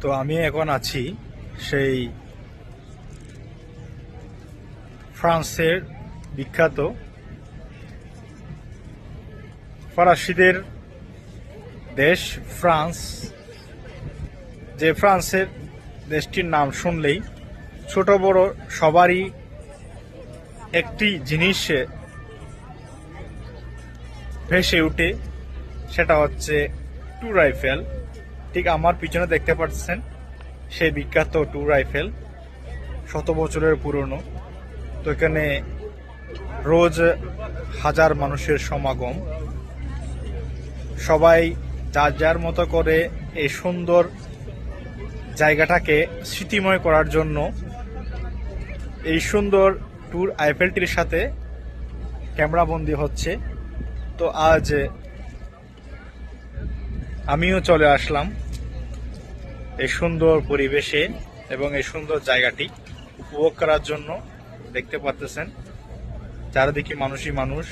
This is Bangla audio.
তো আমি এখন আছি সেই ফ্রান্সের বিখ্যাত ফরাসিদের দেশ ফ্রান্স। যে ফ্রান্সের দেশটির নাম শুনলেই ছোট বড় সবারই একটি জিনিস ভেসে উঠে, সেটা হচ্ছে টুর আইফেল। ঠিক আমার পিছনে দেখতে পাচ্ছেন সেই বিখ্যাত টুর আইফেল, শত বছরের পুরনো। তো এখানে রোজ হাজার মানুষের সমাগম, সবাই যার যার মতো করে এই সুন্দর জায়গাটাকে স্মৃতিময় করার জন্য এই সুন্দর ট্যুর আইফেলটির সাথে ক্যামেরাবন্দি হচ্ছে। তো আজ আমিও চলে আসলাম এই সুন্দর পরিবেশে এবং এই সুন্দর জায়গাটি উপভোগ করার জন্য। দেখতে পাচ্ছেন চারিদিকে মানুষই মানুষ।